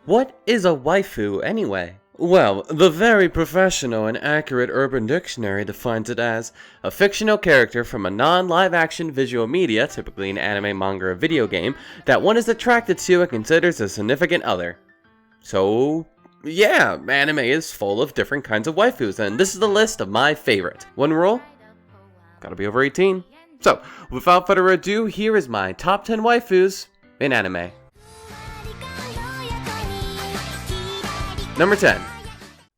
What is a waifu anyway? Well, the very professional and accurate Urban Dictionary defines it as a fictional character from a non-live action visual media, typically an anime, manga, or video game, that one is attracted to and considers a significant other. So, yeah, anime is full of different kinds of waifus, and this is the list of my favorite. One rule, gotta be over 18. So, without further ado, here is my top 10 waifus in anime. Number 10.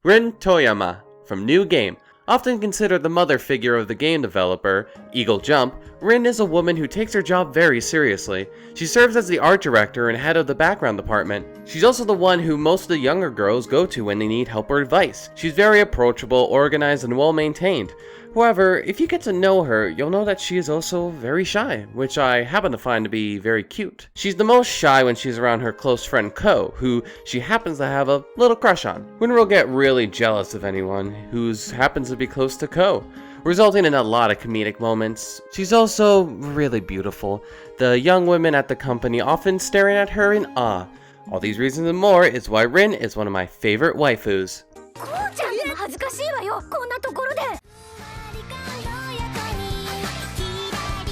Rin Toyama from New Game. Often considered the mother figure of the game developer, Eagle Jump, Rin is a woman who takes her job very seriously. She serves as the art director and head of the background department. She's also the one who most of the younger girls go to when they need help or advice. She's very approachable, organized, and well maintained. However, if you get to know her, you'll know that she is also very shy, which I happen to find to be very cute. She's the most shy when she's around her close friend Ko, who she happens to have a little crush on. Rin will get really jealous of anyone who happens to be close to Ko, resulting in a lot of comedic moments. She's also really beautiful, the young women at the company often staring at her in awe. All these reasons and more is why Rin is one of my favorite waifus.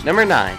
Number 9.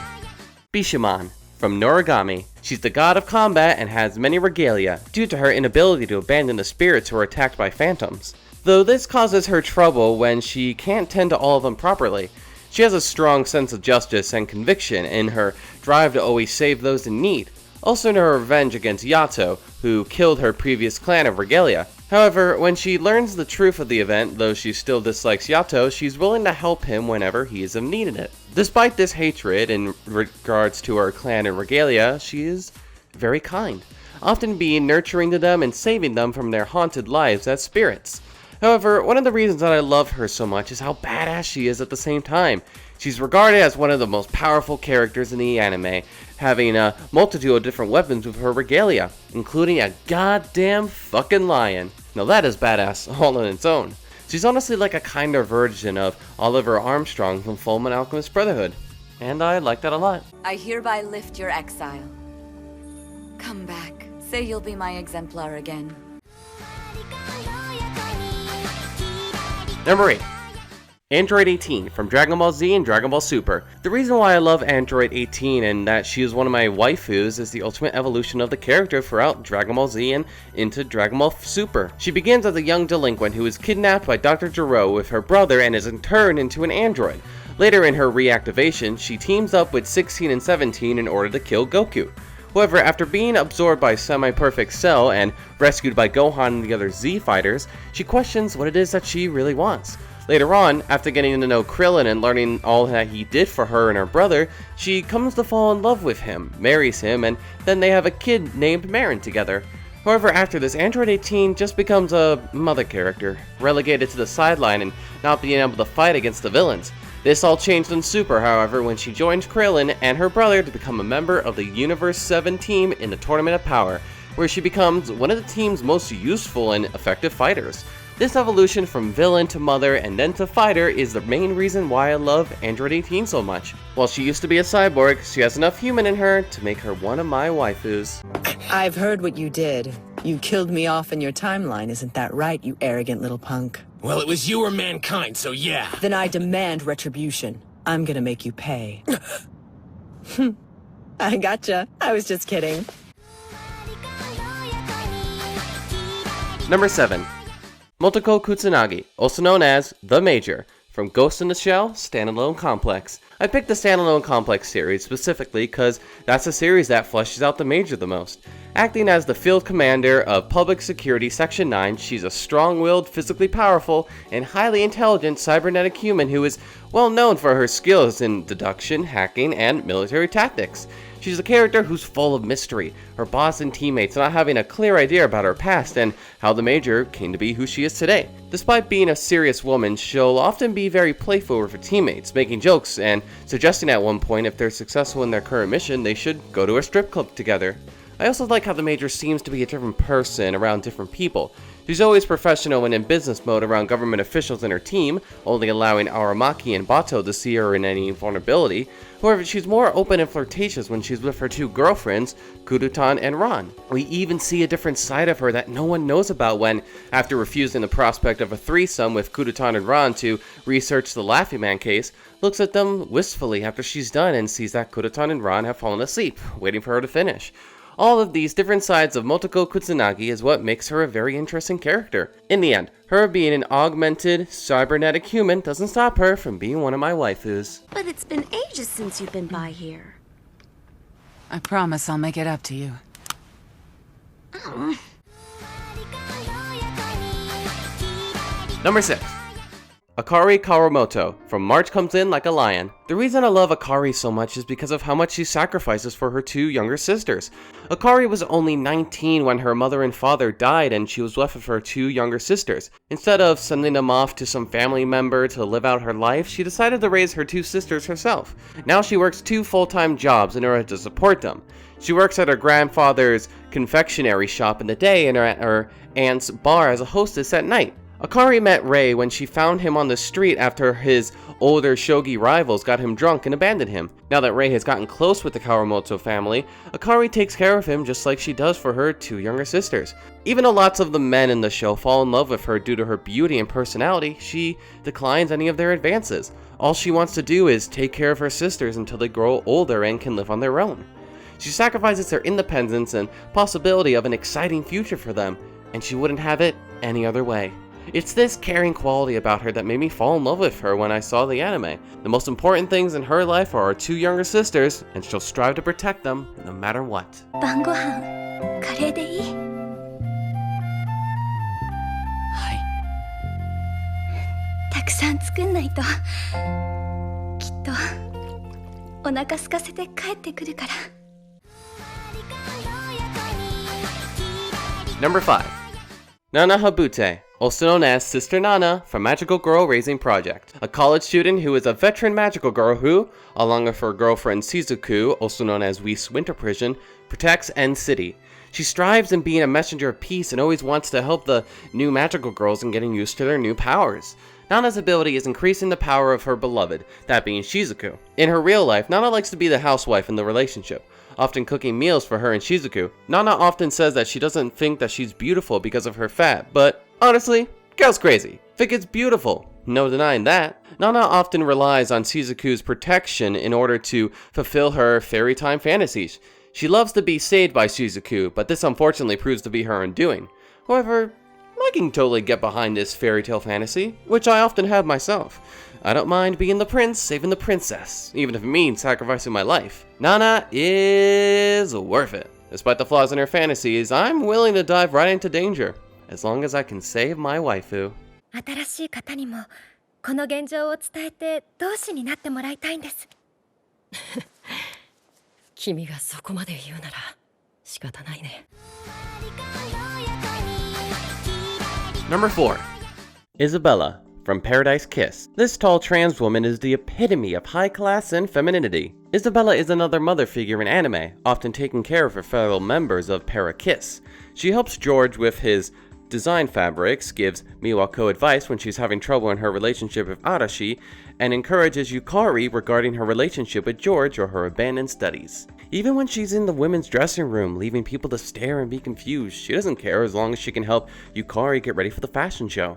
Bishamon from Noragami. She's the god of combat and has many regalia due to her inability to abandon the spirits who are attacked by phantoms. Though this causes her trouble when she can't tend to all of them properly. She has a strong sense of justice and conviction in her drive to always save those in need. Also in her revenge against Yato, who killed her previous clan of regalia. However, when she learns the truth of the event, though she still dislikes Yato, she's willing to help him whenever he is in need of it. Despite this hatred in regards to her clan and regalia, she is very kind, often being nurturing to them and saving them from their haunted lives as spirits. However, one of the reasons that I love her so much is how badass she is at the same time. She's regarded as one of the most powerful characters in the anime, having a multitude of different weapons with her regalia, including a goddamn fucking lion. Now that is badass all on its own. She's honestly like a kinder version of Oliver Armstrong from Fullmetal Alchemist Brotherhood, and I like that a lot. I hereby lift your exile. Come back. Say you'll be my exemplar again. Number 8. Android 18 from Dragon Ball Z and Dragon Ball Super. The reason why I love Android 18 and that she is one of my waifus is the ultimate evolution of the character throughout Dragon Ball Z and into Dragon Ball Super. She begins as a young delinquent who is kidnapped by Dr. Gero with her brother and is turned into an android. Later in her reactivation, she teams up with 16 and 17 in order to kill Goku. However, after being absorbed by Semi-Perfect Cell and rescued by Gohan and the other Z fighters, she questions what it is that she really wants. Later on, after getting to know Krillin and learning all that he did for her and her brother, she comes to fall in love with him, marries him, and then they have a kid named Marin together. However, after this, Android 18 just becomes a mother character, relegated to the sideline and not being able to fight against the villains. This all changed in Super, however, when she joins Krillin and her brother to become a member of the Universe 7 team in the Tournament of Power, where she becomes one of the team's most useful and effective fighters. This evolution from villain to mother and then to fighter is the main reason why I love Android 18 so much. While she used to be a cyborg, she has enough human in her to make her one of my waifus. I've heard what you did. You killed me off in your timeline, isn't that right, you arrogant little punk? Well, it was you or mankind, so yeah. Then I demand retribution. I'm gonna make you pay. I gotcha. I was just kidding. Number 7. Motoko Kusanagi, also known as The Major, from Ghost in the Shell Standalone Complex. I picked the Standalone Complex series specifically because that's the series that fleshes out the Major the most. Acting as the field commander of Public Security Section 9, she's a strong-willed, physically powerful, and highly intelligent cybernetic human who is well known for her skills in deduction, hacking, and military tactics. She's a character who's full of mystery, her boss and teammates not having a clear idea about her past and how the Major came to be who she is today. Despite being a serious woman, she'll often be very playful with her teammates, making jokes and suggesting at one point if they're successful in their current mission, they should go to a strip club together. I also like how the Major seems to be a different person around different people. She's always professional and in business mode around government officials and her team, only allowing Aramaki and Bato to see her in any vulnerability. However, she's more open and flirtatious when she's with her two girlfriends, Kurutan and Ran. We even see a different side of her that no one knows about when, after refusing the prospect of a threesome with Kurutan and Ran to research the Laughing Man case, looks at them wistfully after she's done and sees that Kurutan and Ran have fallen asleep, waiting for her to finish. All of these different sides of Motoko Kusanagi is what makes her a very interesting character. In the end, her being an augmented, cybernetic human doesn't stop her from being one of my waifus. But it's been ages since you've been by here. I promise I'll make it up to you. Number 6. Akari Kawamoto, from March Comes In Like a Lion. The reason I love Akari so much is because of how much she sacrifices for her two younger sisters. Akari was only 19 when her mother and father died and she was left with her two younger sisters. Instead of sending them off to some family member to live out her life, she decided to raise her two sisters herself. Now she works 2 full-time jobs in order to support them. She works at her grandfather's confectionery shop in the day and at her aunt's bar as a hostess at night. Akari met Rei when she found him on the street after his older shogi rivals got him drunk and abandoned him. Now that Rei has gotten close with the Kawamoto family, Akari takes care of him just like she does for her two younger sisters. Even though lots of the men in the show fall in love with her due to her beauty and personality, she declines any of their advances. All she wants to do is take care of her sisters until they grow older and can live on their own. She sacrifices her independence and possibility of an exciting future for them, and she wouldn't have it any other way. It's this caring quality about her that made me fall in love with her when I saw the anime. The most important things in her life are her two younger sisters, and she'll strive to protect them no matter what. 晩ご飯カレーでいい？はい。たくさん作んないときっとお腹空かせて帰ってくるから。Number 5. Nana Habute, also known as Sister Nana from Magical Girl Raising Project, a college student who is a veteran magical girl who, along with her girlfriend Shizuku, also known as Whis Winter Prison, protects End City. She strives in being a messenger of peace and always wants to help the new magical girls in getting used to their new powers. Nana's ability is increasing the power of her beloved, that being Shizuku. In her real life, Nana likes to be the housewife in the relationship, often cooking meals for her and Shizuku. Nana often says that she doesn't think that she's beautiful because of her fat, but honestly, girl's crazy. Think it's beautiful. No denying that. Nana often relies on Shizuku's protection in order to fulfill her fairy time fantasies. She loves to be saved by Shizuku, but this unfortunately proves to be her undoing. However, I can totally get behind this fairy tale fantasy, which I often have myself. I don't mind being the prince saving the princess, even if it means sacrificing my life. Nana is worth it. Despite the flaws in her fantasies, I'm willing to dive right into danger, as long as I can save my waifu. 新しい方にもこの現状を伝えて同志になってもらいたいんです。君がそこまで言うなら仕方ないね。Number 4. Isabella, from Paradise Kiss. This tall trans woman is the epitome of high class and femininity. Isabella is another mother figure in anime, often taking care of her fellow members of Para Kiss. She helps George with his design fabrics, gives Miwako advice when she's having trouble in her relationship with Arashi, and encourages Yukari regarding her relationship with George or her abandoned studies. Even when she's in the women's dressing room, leaving people to stare and be confused, she doesn't care as long as she can help Yukari get ready for the fashion show.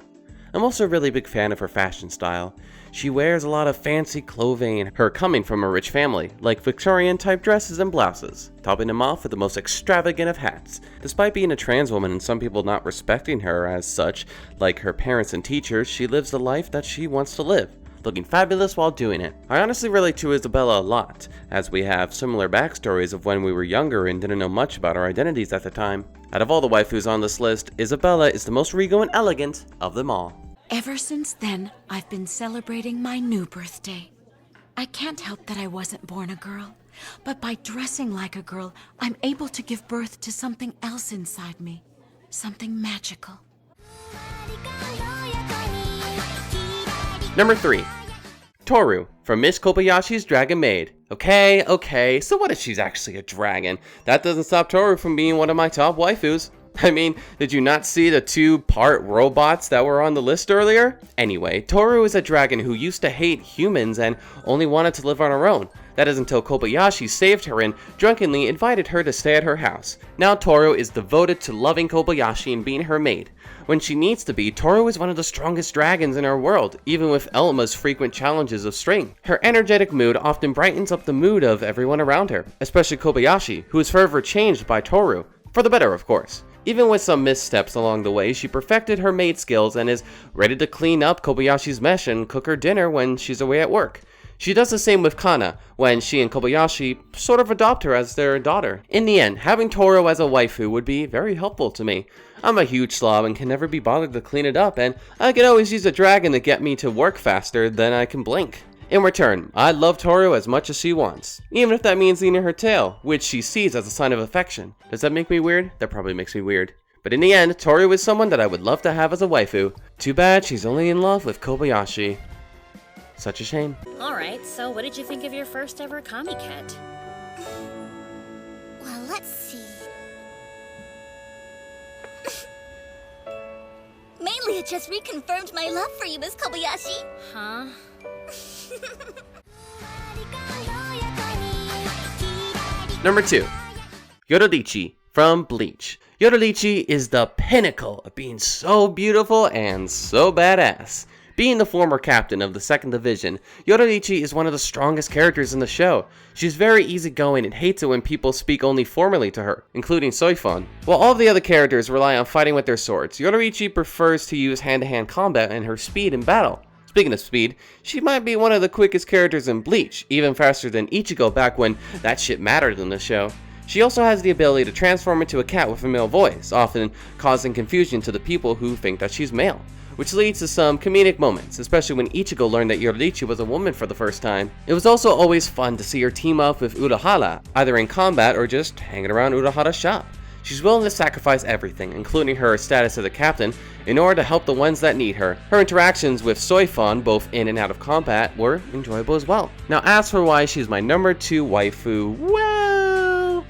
I'm also a really big fan of her fashion style. She wears a lot of fancy clothing, her coming from a rich family, like Victorian type dresses and blouses, topping them off with the most extravagant of hats. Despite being a trans woman and some people not respecting her as such, like her parents and teachers, she lives the life that she wants to live, looking fabulous while doing it. I honestly relate to Isabella a lot, as we have similar backstories of when we were younger and didn't know much about our identities at the time. Out of all the waifus on this list, Isabella is the most regal and elegant of them all. Ever since then, I've been celebrating my new birthday. I can't help that I wasn't born a girl, but by dressing like a girl, I'm able to give birth to something else inside me, something magical. Number 3. Toru, from Miss Kobayashi's Dragon Maid. Okay, so what if she's actually a dragon? That doesn't stop Toru from being one of my top waifus. I mean, did you not see the 2-part robots that were on the list earlier? Anyway, Toru is a dragon who used to hate humans and only wanted to live on her own. That is until Kobayashi saved her and drunkenly invited her to stay at her house. Now Toru is devoted to loving Kobayashi and being her maid. When she needs to be, Toru is one of the strongest dragons in our world, even with Elma's frequent challenges of strength. Her energetic mood often brightens up the mood of everyone around her, especially Kobayashi, who is forever changed by Toru. For the better, of course. Even with some missteps along the way, she perfected her maid skills and is ready to clean up Kobayashi's mess and cook her dinner when she's away at work. She does the same with Kana, when she and Kobayashi sort of adopt her as their daughter. In the end, having Toru as a waifu would be very helpful to me. I'm a huge slob and can never be bothered to clean it up, and I can always use a dragon to get me to work faster than I can blink. In return, I love Toru as much as she wants, even if that means eating her tail, which she sees as a sign of affection. Does that make me weird? That probably makes me weird. But in the end, Toru is someone that I would love to have as a waifu. Too bad she's only in love with Kobayashi. Such a shame. Alright, so what did you think of your first ever Kami-Ket? Well, let's see. Mainly it just reconfirmed my love for you, Miss Kobayashi. Huh? Number 2. Yororichi from Bleach. Yororichi is the pinnacle of being so beautiful and so badass. Being the former captain of the 2nd Division, Yororichi is one of the strongest characters in the show. She's very easygoing and hates it when people speak only formally to her, including Soifon. While all of the other characters rely on fighting with their swords, Yororichi prefers to use hand-to-hand combat and her speed in battle. Speaking of speed, she might be one of the quickest characters in Bleach, even faster than Ichigo back when that shit mattered in the show. She also has the ability to transform into a cat with a male voice, often causing confusion to the people who think that she's male, which leads to some comedic moments, especially when Ichigo learned that Yororichi was a woman for the first time. It was also always fun to see her team up with Urahara, either in combat or just hanging around Urahara's shop. She's willing to sacrifice everything, including her status as a captain, in order to help the ones that need her. Her interactions with Soifon, both in and out of combat, were enjoyable as well. Now as for why she's my number 2 waifu, well,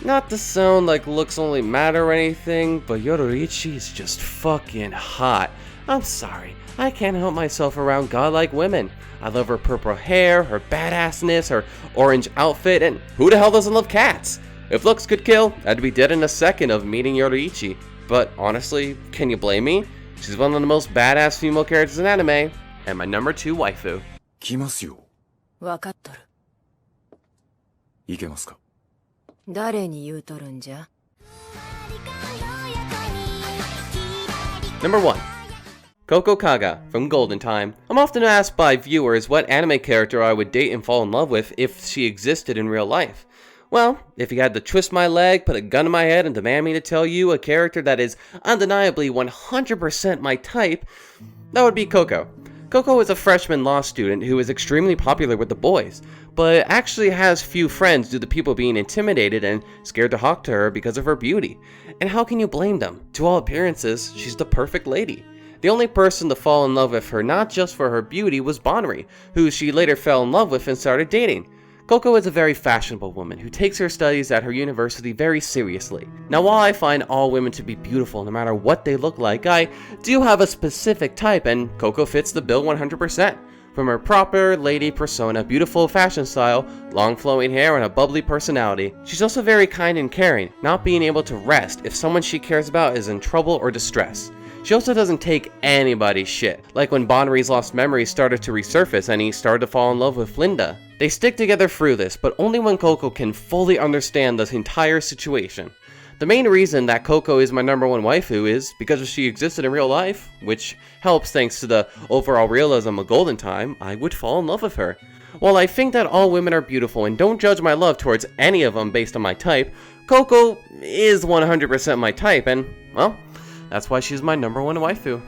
not to sound like looks only matter or anything, but Yororichi is just fucking hot. I'm sorry, I can't help myself around godlike women. I love her purple hair, her badassness, her orange outfit, and who the hell doesn't love cats? If looks could kill, I'd be dead in a second of meeting Yororichi. But honestly, can you blame me? She's one of the most badass female characters in anime, and my number 2 waifu. 来ますよ。わかっとる。いけますか？誰に言うとるんじゃ？ Number 1. Koko Kaga from Golden Time. I'm often asked by viewers what anime character I would date and fall in love with if she existed in real life. Well, if you had to twist my leg, put a gun to my head, and demand me to tell you a character that is undeniably 100% my type, that would be Coco. Coco is a freshman law student who is extremely popular with the boys, but actually has few friends due to people being intimidated and scared to talk to her because of her beauty. And how can you blame them? To all appearances, she's the perfect lady. The only person to fall in love with her not just for her beauty was Bonri, who she later fell in love with and started dating. Coco is a very fashionable woman who takes her studies at her university very seriously. Now while I find all women to be beautiful no matter what they look like, I do have a specific type, and Coco fits the bill 100%. From her proper lady persona, beautiful fashion style, long flowing hair, and a bubbly personality. She's also very kind and caring, not being able to rest if someone she cares about is in trouble or distress. She also doesn't take anybody's shit, like when Bonri's lost memories started to resurface and he started to fall in love with Linda. They stick together through this, but only when Coco can fully understand the entire situation. The main reason that Coco is my number 1 waifu is because if she existed in real life, which helps thanks to the overall realism of Golden Time, I would fall in love with her. While I think that all women are beautiful and don't judge my love towards any of them based on my type, Coco is 100% my type, and, well, that's why she's my number 1 waifu.